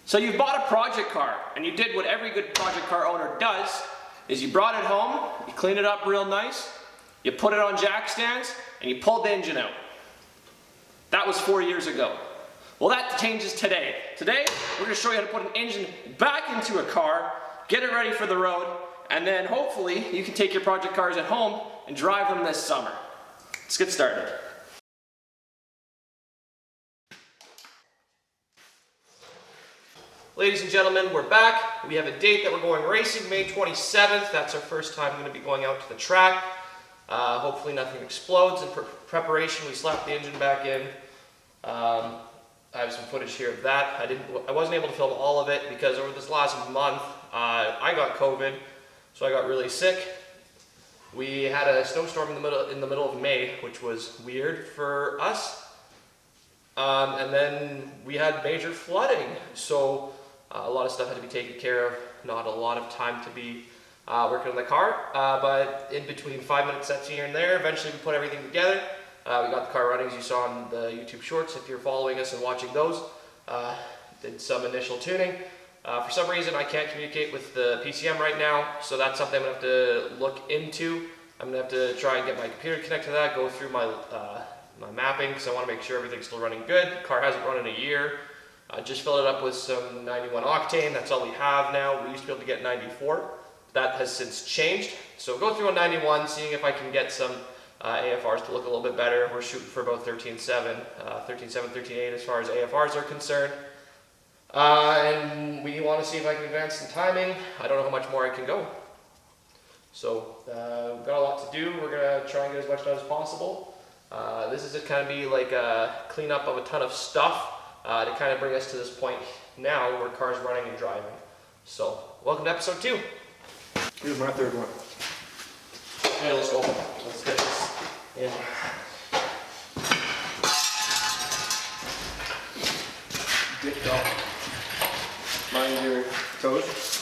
So you bought a project car, and you did what every good project car owner does, is you brought it home, you cleaned it up real nice, you put it on jack stands, and you pulled the engine out. That was 4 years ago. Well, that changes today. Today, we're going to show you how to put an engine back into a car, get it ready for the road, and then hopefully you can take your project cars at home and drive them this summer. Let's get started. Ladies and gentlemen, we're back. We have a date that we're going racing, May 27th. That's our first time going to be going out to the track. Hopefully nothing explodes. In preparation, we slapped the engine back in. I have some footage here of that. I wasn't able to film all of it because over this last month, I got COVID, so I got really sick. We had a snowstorm in the middle of May, which was weird for us. And then we had major flooding, so a lot of stuff had to be taken care of. Not a lot of time to be working on the car, but in between 5-minute sets here and there, eventually we put everything together. We got the car running, as you saw on the YouTube shorts, if you're following us and watching those. Did some initial tuning. For some reason, I can't communicate with the PCM right now, so that's something I'm going to have to look into. I'm going to have to try and get my computer connected to that, go through my mapping, because I want to make sure everything's still running good. The car hasn't run in a year. I just filled it up with some 91 octane. That's all we have now. We used to be able to get 94. That has since changed. So go through a 91, seeing if I can get some AFRs to look a little bit better. We're shooting for about 13.7, 13.7, 13.8 as far as AFRs are concerned. And we want to see if I can advance some timing. I don't know how much more I can go. So we've got a lot to do. We're going to try and get as much done as possible. This is just kind of be like a cleanup of a ton of stuff to kind of bring us to this point now where cars running and driving. So welcome to episode 2. Here's my third one. Hey, let's go. Let's get this in. Dipped off. Mind your toes.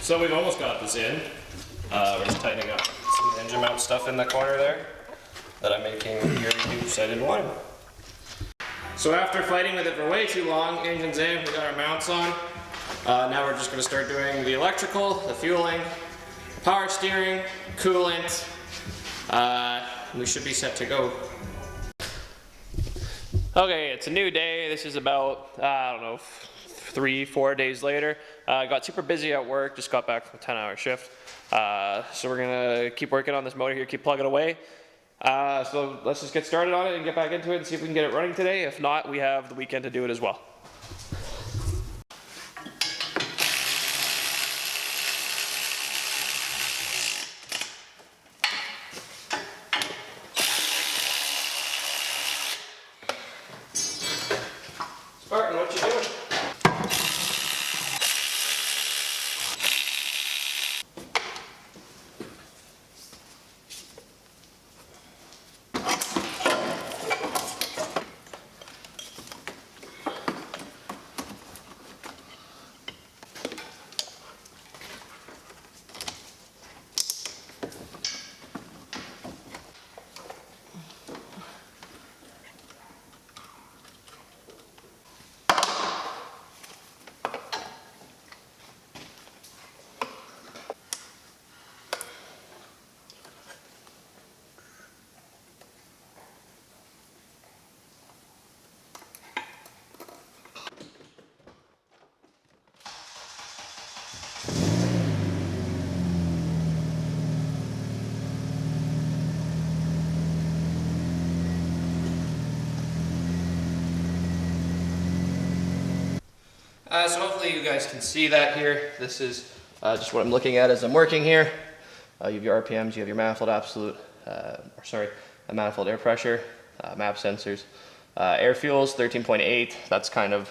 So we've almost got this in. We're just tightening up some engine mount stuff in the corner there that I'm making here use. I didn't want to. So after fighting with it for way too long, engine's in, we got our mounts on. Now we're just going to start doing the electrical, the fueling, power steering, coolant. We should be set to go. Okay, it's a new day. This is about, I don't know, 3-4 days later. I got super busy at work, just got back from a 10-hour shift. So we're gonna keep working on this motor here, keep plugging away. So let's just get started on it and get back into it and see if we can get it running today. If not, we have the weekend to do it as well. Spartan, what you doing? So hopefully you guys can see that here. This is just what I'm looking at as I'm working here. You have your RPMs, you have your manifold manifold air pressure, map sensors, air fuels 13.8. That's kind of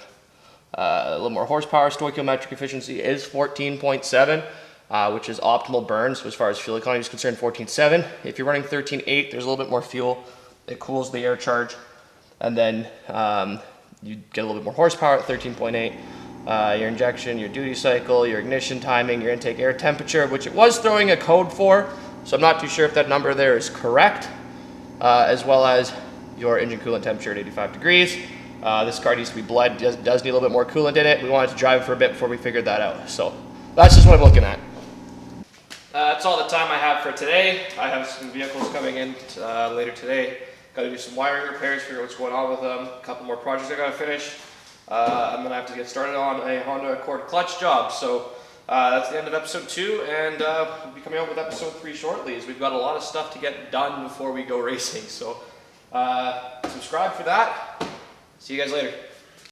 a little more horsepower. Stoichiometric efficiency is 14.7, which is optimal burn. So as far as fuel economy is concerned, 14.7. If you're running 13.8, there's a little bit more fuel. It cools the air charge, and then you get a little bit more horsepower at 13.8. Your injection, your duty cycle, your ignition timing, your intake air temperature, which it was throwing a code for, so I'm not too sure if that number there is correct, as well as your engine coolant temperature at 85 degrees. This car needs to be bled, does need a little bit more coolant in it. We wanted to drive it for a bit before we figured that out, so that's just what I'm looking at. That's all the time I have for today. I have some vehicles coming in later today. Got to do some wiring repairs, figure out what's going on with them. A couple more projects I got to finish. I'm going to have to get started on a Honda Accord clutch job. So that's the end of episode 2, and we'll be coming out with episode 3 shortly, as we've got a lot of stuff to get done before we go racing. So subscribe for that. See you guys later.